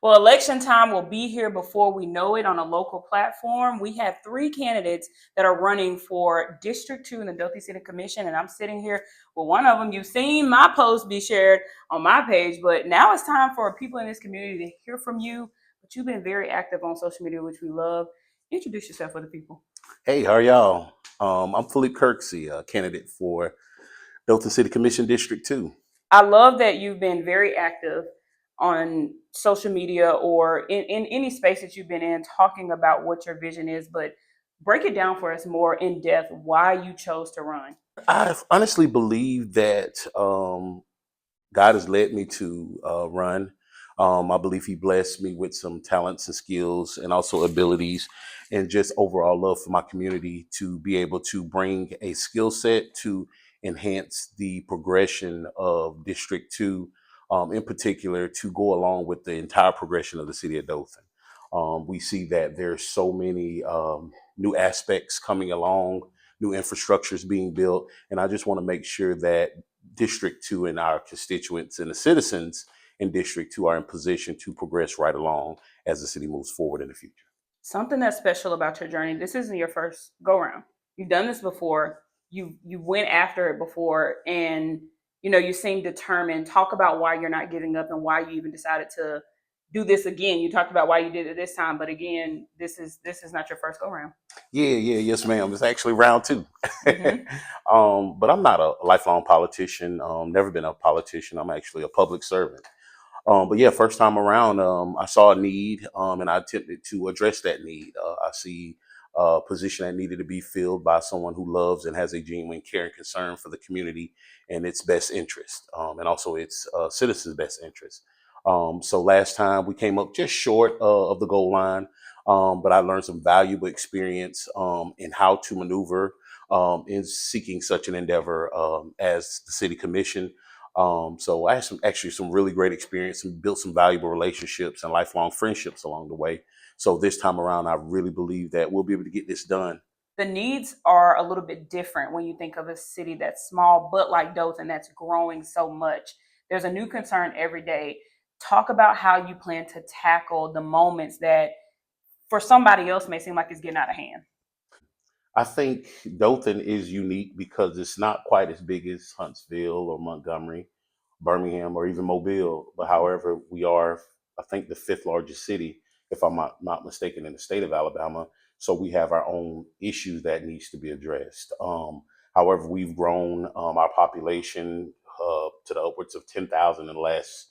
Well, election time will be here before we know it on a local platform. We have three candidates that are running for District 2 in the Dothan City Commission, and I'm sitting here with one of them. You've seen my post be shared on my page, but now it's time for people in this community to hear from you. But you've been very active on social media, which we love. Introduce yourself for the people. Hey, how are y'all? I'm Philippe Kirksey, a candidate for Dothan City Commission District 2. I love that you've been very active on social media or in any space that you've been in talking about what your vision is, but break it down for us more in depth why you chose to run. I honestly believe that God has led me to run. I believe He blessed me with some talents and skills and also abilities and just overall love for my community to be able to bring a skill set to enhance the progression of District 2, in particular, to go along with the entire progression of the city of Dothan. We see that there's so many new aspects coming along, new infrastructures being built, and I just want to make sure that District 2 and our constituents and the citizens in District 2 are in position to progress right along as the city moves forward in the future. Something that's special about your journey. This isn't your first go round. You've done this before. You went after it before, and you seem determined. Talk about why you're not giving up and why you even decided to do this again. You talked about why you did it this time, but again, this is not your first go round. Yes, ma'am. It's actually round two. Mm-hmm. But I'm not a lifelong politician. Never been a politician. I'm actually a public servant. But yeah, first time around, I saw a need, and I attempted to address that need. I see a position that needed to be filled by someone who loves and has a genuine care and concern for the community and its best interest, and also its citizens' best interest. So last time we came up just short of the goal line, but I learned some valuable experience in how to maneuver in seeking such an endeavor as the city commission. So I had some really great experience and built some valuable relationships and lifelong friendships along the way. So this time around, I really believe that we'll be able to get this done. The needs are a little bit different when you think of a city that's small, but like Dothan, that's growing so much. There's a new concern every day. Talk about how you plan to tackle the moments that for somebody else may seem like it's getting out of hand. I think Dothan is unique because it's not quite as big as Huntsville or Montgomery, Birmingham, or even Mobile. But however, we are, I think, the fifth largest city, if I'm not mistaken, in the state of Alabama. So we have our own issues that needs to be addressed. However, we've grown our population to the upwards of 10,000 in the last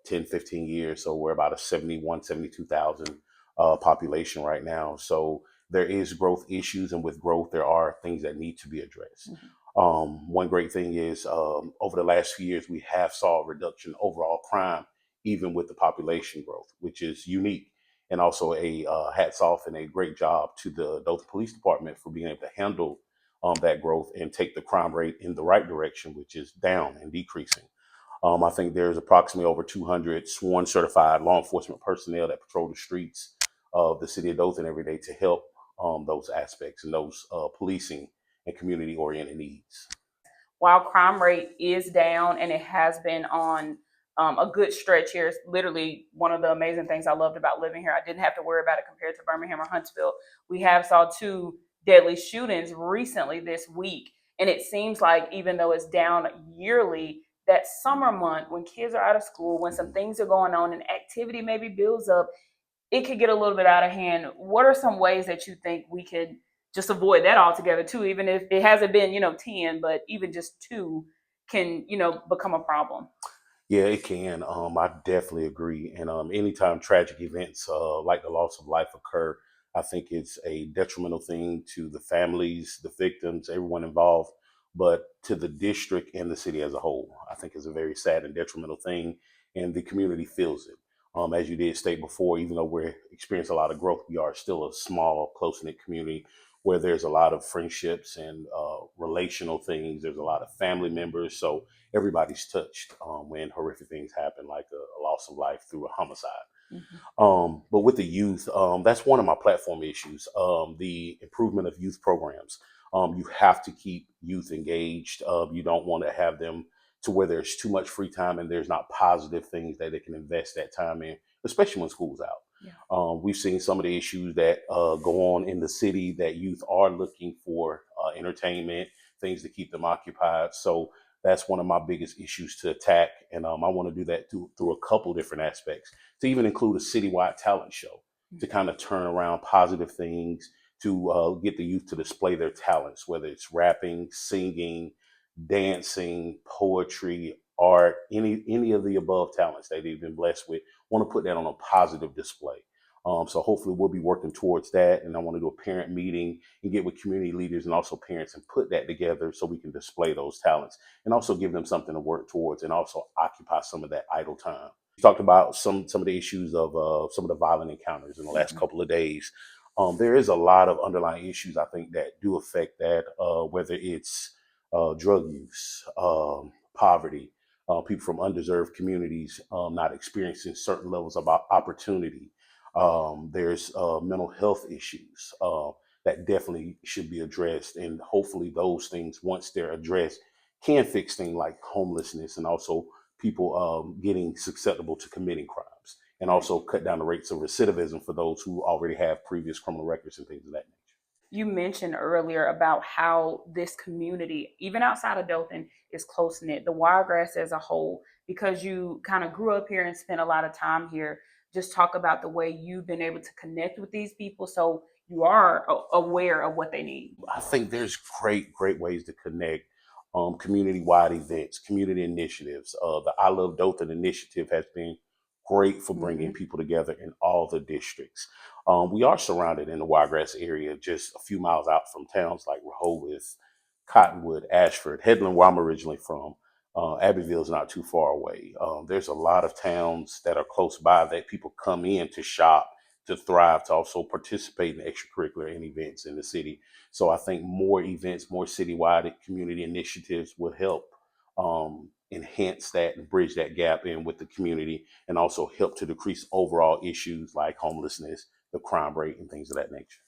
10, 15 years. So we're about a 71, 72,000 population right now. So there is growth issues, and with growth, there are things that need to be addressed. Mhm. One great thing is over the last few years, we have saw a reduction in overall crime, even with the population growth, which is unique. And also a hats off and a great job to the Dothan Police Department for being able to handle that growth and take the crime rate in the right direction, which is down and decreasing. I think there's approximately over 200 sworn certified law enforcement personnel that patrol the streets of the city of Dothan every day to help those aspects and those policing and community oriented needs. While crime rate is down and it has been on a good stretch here, it's literally one of the amazing things I loved about living here. I didn't have to worry about it compared to Birmingham or Huntsville. We have saw two deadly shootings recently this week, and it seems like even though it's down yearly, that summer month when kids are out of school, when some things are going on and activity maybe builds up, it could get a little bit out of hand. What are some ways that you think we could just avoid that altogether too, even if it hasn't been 10, but even just two can become a problem? Yeah, it can. I definitely agree. And anytime tragic events like the loss of life occur, I think it's a detrimental thing to the families, the victims, everyone involved, but to the district and the city as a whole. I think it's a very sad and detrimental thing, and the community feels it. As you did state before, even though we're experiencing a lot of growth, we are still a small, close knit community where there's a lot of friendships and relational things. There's a lot of family members. So everybody's touched when horrific things happen, like a loss of life through a homicide. Mm-hmm. But with the youth, that's one of my platform issues, the improvement of youth programs. You have to keep youth engaged. You don't want to have them to where there's too much free time and there's not positive things that they can invest that time in, especially when school's out. Yeah. We've seen some of the issues that go on in the city that youth are looking for entertainment, things to keep them occupied. So that's one of my biggest issues to attack. And I want to do that through a couple different aspects, to even include a citywide talent show to kind of turn around positive things, to get the youth to display their talents, whether it's rapping, singing, dancing, poetry, art, any of the above talents that they've been blessed with. Want to put that on a positive display. So hopefully we'll be working towards that. And I want to do a parent meeting and get with community leaders and also parents and put that together so we can display those talents and also give them something to work towards and also occupy some of that idle time. We talked about some of the issues of some of the violent encounters in the last couple of days. There is a lot of underlying issues I think that do affect that, whether it's drug use, poverty, people from undeserved communities not experiencing certain levels of opportunity. There's mental health issues that definitely should be addressed, and hopefully those things, once they're addressed, can fix things like homelessness and also people getting susceptible to committing crimes, and Right. also cut down the rates of recidivism for those who already have previous criminal records and things of that nature. You mentioned earlier about how this community, even outside of Dothan, is close knit, the Wiregrass as a whole, because you kind of grew up here and spent a lot of time here. Just talk about the way you've been able to connect with these people so you are aware of what they need. I think there's great ways to connect. Community-wide events, community initiatives. The I Love Dothan initiative has been great for bringing Mm-hmm. people together in all the districts. We are surrounded in the Wiregrass area, just a few miles out from towns like Rehoboth, Cottonwood, Ashford, Headland, where I'm originally from. Abbeville is not too far away. There's a lot of towns that are close by that people come in to shop, to thrive, to also participate in extracurricular and events in the city. So I think more events, more citywide community initiatives will help enhance that and bridge that gap in with the community, and also help to decrease overall issues like homelessness, the crime rate, and things of that nature.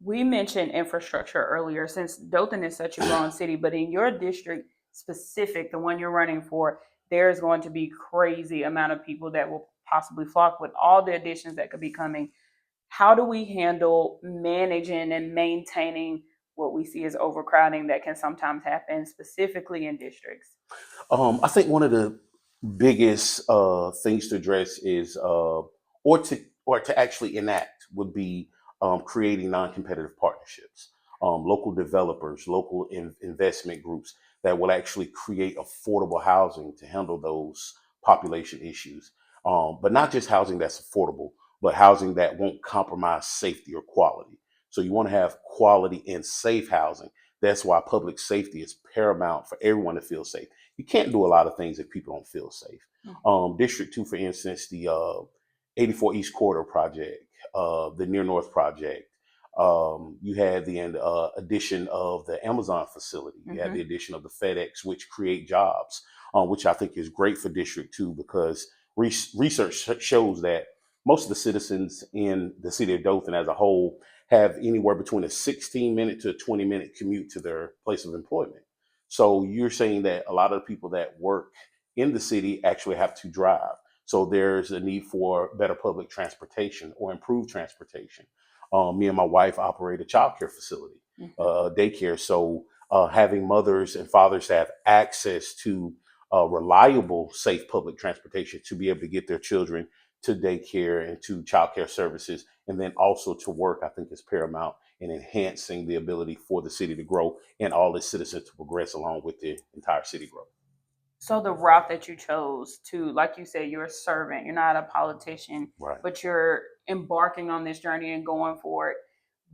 We mentioned infrastructure earlier since Dothan is such a growing city, but in your district specific, the one you're running for, there's going to be crazy amount of people that will possibly flock with all the additions that could be coming. How do we handle managing and maintaining what we see as overcrowding that can sometimes happen specifically in districts? I think one of the biggest things to address is, or to actually enact, would be creating non-competitive partnerships, local developers, local investment groups that will actually create affordable housing to handle those population issues. But not just housing that's affordable, but housing that won't compromise safety or quality. So you want to have quality and safe housing. That's why public safety is paramount for everyone to feel safe. You can't do a lot of things if people don't feel safe. District 2, for instance, the 84 East Corridor project, the Near North project. You had the addition of the Amazon facility. You had the addition of the FedEx, which create jobs, which I think is great for District 2 because research shows that most of the citizens in the city of Dothan as a whole have anywhere between a 16-minute to a 20-minute commute to their place of employment. So you're saying that a lot of the people that work in the city actually have to drive. So there's a need for better public transportation or improved transportation. Me and my wife operate a child care facility, daycare. So having mothers and fathers have access to reliable, safe public transportation to be able to get their children to daycare and to childcare services, and then also to work, I think is paramount in enhancing the ability for the city to grow and all its citizens to progress along with the entire city growth. So the route that you chose to, like you said, you're a servant, you're not a politician, Right. but you're embarking on this journey and going for it.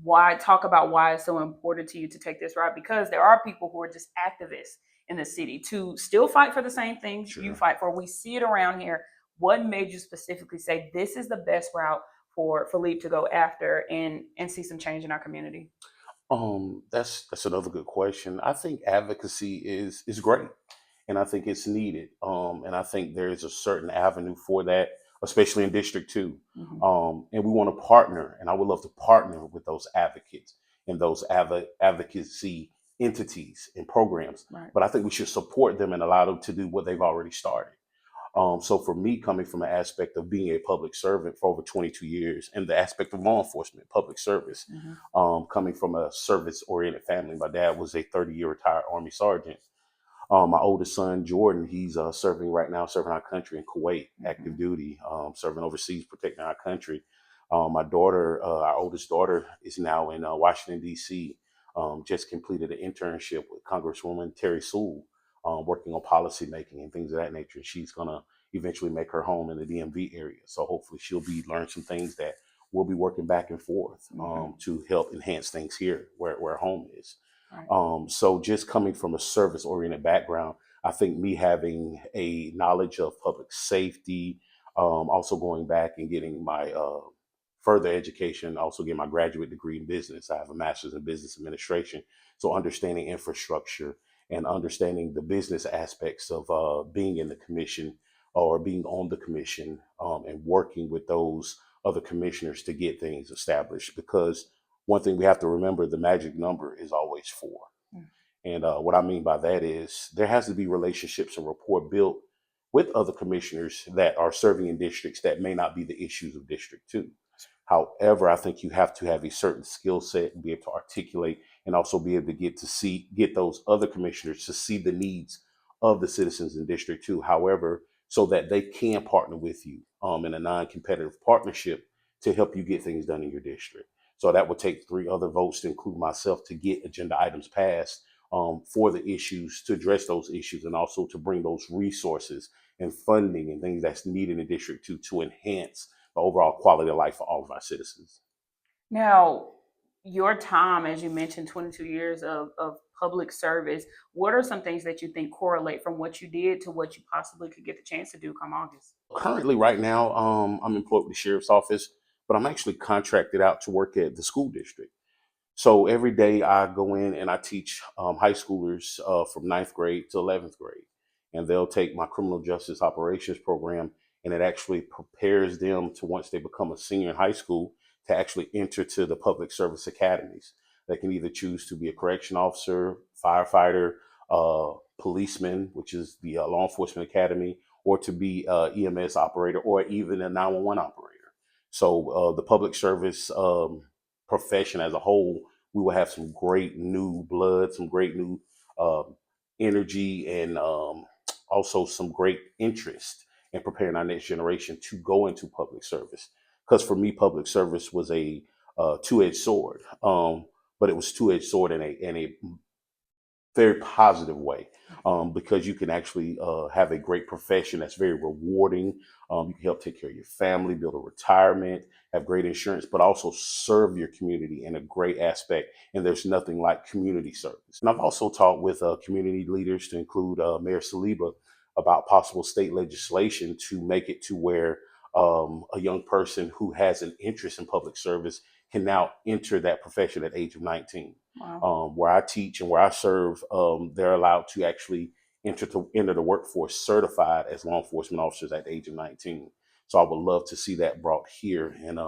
Why talk about why it's so important to you to take this route? Because there are people who are just activists in the city to still fight for the same things you Sure. fight for. We see it around here. What made you specifically say this is the best route for Philippe to go after and see some change in our community? That's another good question. I think advocacy is great, and I think it's needed. And I think there is a certain avenue for that, especially in District 2. Mm-hmm. And we want to partner, and I would love to partner with those advocates and those advocacy entities and programs, Right. but I think we should support them and allow them to do what they've already started. So for me, coming from an aspect of being a public servant for over 22 years and the aspect of law enforcement, public service, Mhm. coming from a service oriented family, my dad was a 30-year retired Army sergeant. My oldest son, Jordan, he's serving right now, serving our country in Kuwait, active Mhm. duty, serving overseas, protecting our country. My daughter, our oldest daughter, is now in Washington, D.C., just completed an internship with Congresswoman Terry Sewell, working on policy making and things of that nature. She's going to eventually make her home in the DMV area. So hopefully she'll be learn some things that we'll be working back and forth Mhm. to help enhance things here where home is. Right. So just coming from a service oriented background, I think me having a knowledge of public safety, also going back and getting my further education, also getting my graduate degree in business. I have a master's in business administration. So understanding infrastructure and understanding the business aspects of being in the commission or being on the commission, and working with those other commissioners to get things established. Because one thing we have to remember, the magic number is always four. Mm. And what I mean by that is there has to be relationships and rapport built with other commissioners that are serving in districts that may not be the issues of District 2. However, I think you have to have a certain skill set and be able to articulate and also be able to get those other commissioners to see the needs of the citizens in District 2. However, so that they can partner with you in a non-competitive partnership to help you get things done in your district. So that would take three other votes to include myself to get agenda items passed for the issues, to address those issues, and also to bring those resources and funding and things that's needed in District 2 to enhance the overall quality of life for all of our citizens. Now, your time, as you mentioned, 22 years of public service, what are some things that you think correlate from what you did to what you possibly could get the chance to do come August? Currently, right now, I'm employed with the sheriff's office, but I'm actually contracted out to work at the school district. So every day I go in and I teach high schoolers from ninth grade to 11th grade. And they'll take my criminal justice operations program, and it actually prepares them to, once they become a senior in high school, to actually enter to the public service academies. They can either choose to be a correction officer, firefighter, policeman, which is the law enforcement academy, or to be EMS operator or even a 911 operator. So the public service profession as a whole, we will have some great new blood, some great new um, energy, and also some great interest in preparing our next generation to go into public service. Because for me, public service was a two-edged sword, but it was two-edged sword in a very positive way, because you can actually have a great profession that's very rewarding. You can help take care of your family, build a retirement, have great insurance, but also serve your community in a great aspect. And there's nothing like community service. And I've also talked with community leaders, to include Mayor Saliba, about possible state legislation to make it to where a young person who has an interest in public service can now enter that profession at age of 19. Wow. Where I teach and where I serve, they're allowed to actually enter the workforce certified as law enforcement officers at the age of 19. So I would love to see that brought here, and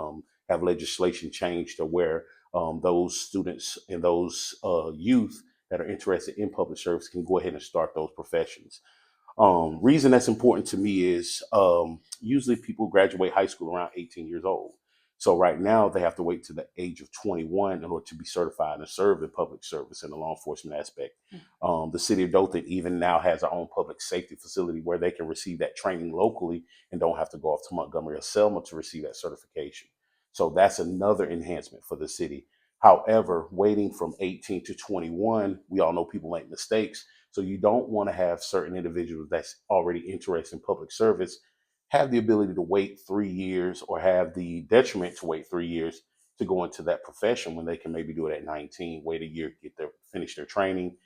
have legislation changed to where those students and those youth that are interested in public service can go ahead and start those professions. Reason that's important to me is usually people graduate high school around 18 years old. So right now they have to wait to the age of 21 in order to be certified and serve in public service in the law enforcement aspect. The city of Dothan even now has our own public safety facility where they can receive that training locally and don't have to go off to Montgomery or Selma to receive that certification. So that's another enhancement for the city. However, waiting from 18 to 21, we all know people make mistakes. So you don't want to have certain individuals that's already interested in public service have the ability to wait 3 years, or have the detriment to wait 3 years to go into that profession when they can maybe do it at 19, wait a year, finish their training,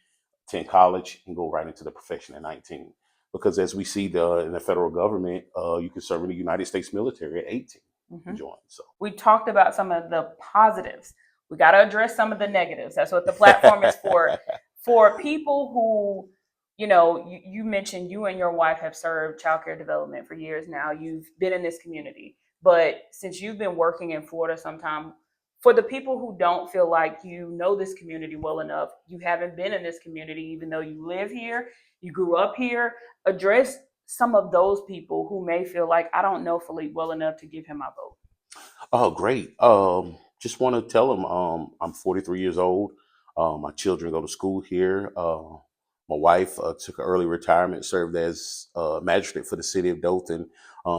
attend college, and go right into the profession at 19. Because as we see in the federal government, you can serve in the United States military at 18 Mm-hmm. and join. So We talked about some of the positives. We got to address some of the negatives. That's what the platform is for. For people who, you mentioned you and your wife have served child care development for years now. You've been in this community. But since you've been working in Florida sometime, For the people who don't feel like you know this community well enough, you haven't been in this community, even though you live here, you grew up here, address some of those people who may feel like, I don't know Philippe well enough to give him my vote. Oh, great. Just want to tell them I'm 43 years old. My children go to school here. My wife took an early retirement, served as magistrate for the city of Dothan,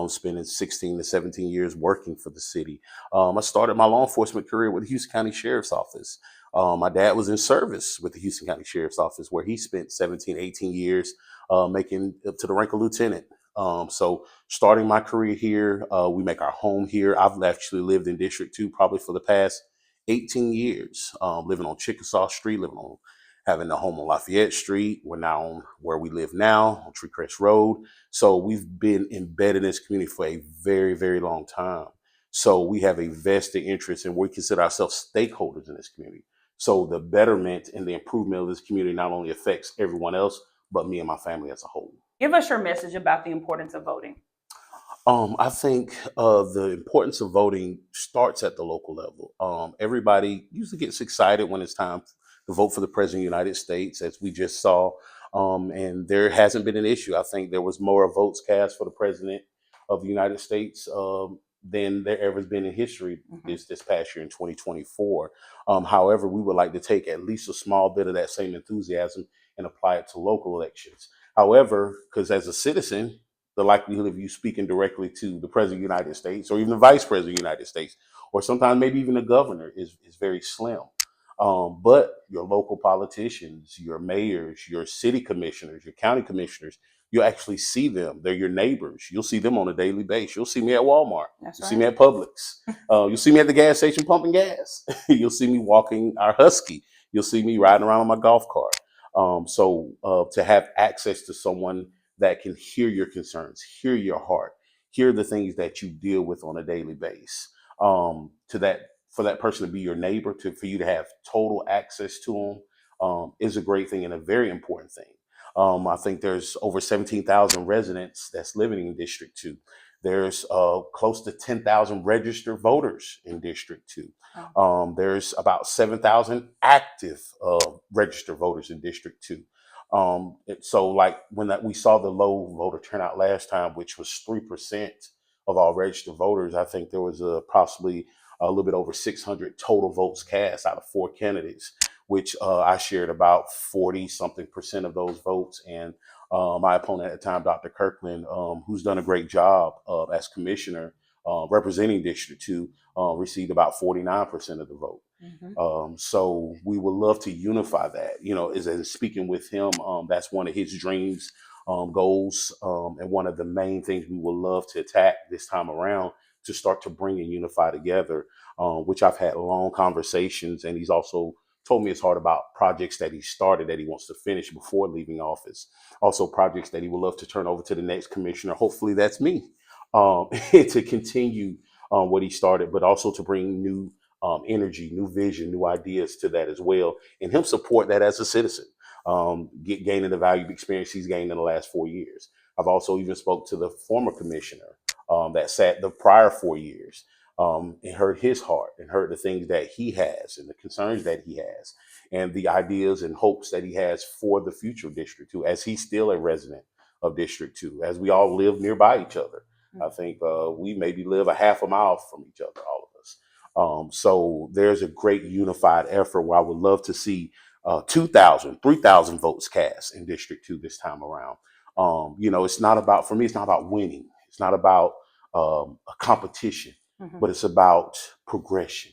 spending 16 to 17 years working for the city. I started my law enforcement career with the Houston County Sheriff's Office. My dad was in service with the Houston County Sheriff's Office, where he spent 17, 18 years making up to the rank of lieutenant. So starting my career here, we make our home here. I've actually lived in District 2 probably for the past 18 years, living on Chickasaw Street, having a home on Lafayette Street. We're now on where we live now on Treecrest Road. So we've been embedded in this community for a very, very long time. So we have a vested interest and we consider ourselves stakeholders in this community. So the betterment and the improvement of this community not only affects everyone else, but me and my family as a whole. Give us your message about the importance of voting. I think the importance of voting starts at the local level. Everybody usually gets excited when it's time to vote for the President of the United States, as we just saw. And there hasn't been an issue. I think there was more votes cast for the President of the United States than there ever has been in history this past year in 2024. However, we would like to take at least a small bit of that same enthusiasm and apply it to local elections. However, because as a citizen, the likelihood of you speaking directly to the President of the United States or even the Vice President of the United States, or sometimes maybe even the governor is very slim. But your local politicians, your mayors, your city commissioners, your county commissioners, you actually see them. They're your neighbors. You'll see them on a daily basis. You'll see me at Walmart. That's You'll see right. me at Publix. You'll see me at the gas station pumping gas. You'll see me walking our Husky. You'll see me riding around on my golf cart. So to have access to someone that can hear your concerns, hear your heart, hear the things that you deal with on a daily basis. To that, for that person to be your neighbor, for you to have total access to them, is a great thing and a very important thing. I think there's over 17,000 residents that's living in District 2. There's close to 10,000 registered voters in District 2. There's about 7,000 active registered voters in District 2. So like when we saw the low voter turnout last time, which was 3% of all registered voters, I think there was possibly a little bit over 600 total votes cast out of 4 candidates, which I shared about 40 something percent of those votes. And my opponent at the time, Dr. Kirkland, who's done a great job as commissioner representing District 2, received about 49% of the vote. So we would love to unify that, as in speaking with him. That's one of his dreams, goals, and one of the main things we would love to attack this time around to start to bring and unify together, which I've had long conversations. And he's also told me it's hard about projects that he started that he wants to finish before leaving office. Also projects that he would love to turn over to the next commissioner. Hopefully that's me, to continue what he started, but also to bring new energy, new vision, new ideas to that as well, and him support that as a citizen, gaining the valuable experience he's gained in the last 4 years. I've also even spoke to the former commissioner that sat the prior 4 years, and heard his heart and heard the things that he has and the concerns that he has and the ideas and hopes that he has for the future of District 2, as he's still a resident of District 2, as we all live nearby each other. I think we maybe live a half a mile from each other, all of us. So there's a great unified effort where I would love to see 2,000, 3,000 votes cast in District 2 this time around. It's not about, for me, it's not about winning. It's not about a competition, but it's about progression.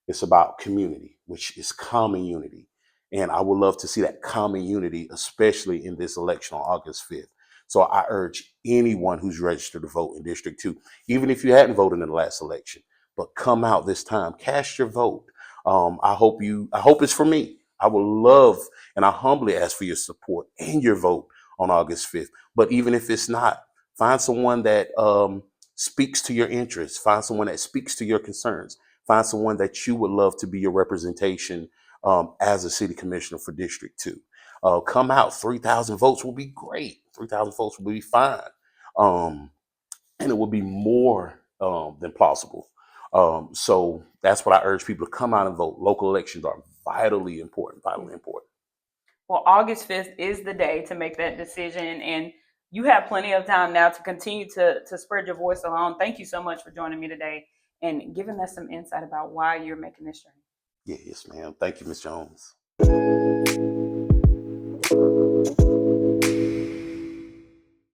It's about community, which is common unity. And I would love to see that common unity, especially in this election on August 5th. So I urge anyone who's registered to vote in District 2, even if you hadn't voted in the last election, but come out this time, cast your vote. I hope it's for me. I would love, and I humbly ask for your support and your vote on August 5th. But even if it's not, find someone that speaks to your interests, find someone that speaks to your concerns, find someone that you would love to be your representation as a city commissioner for District 2. Come out, 3,000 votes will be great. 3,000 votes will be fine. And it would be more than plausible So that's what I urge people to come out and vote. Local elections are vitally important, vitally important. Well, August 5th is the day to make that decision. And you have plenty of time now to continue to spread your voice along. Thank you so much for joining me today and giving us some insight about why you're making this journey. Yeah, yes, ma'am. Thank you, Ms. Jones.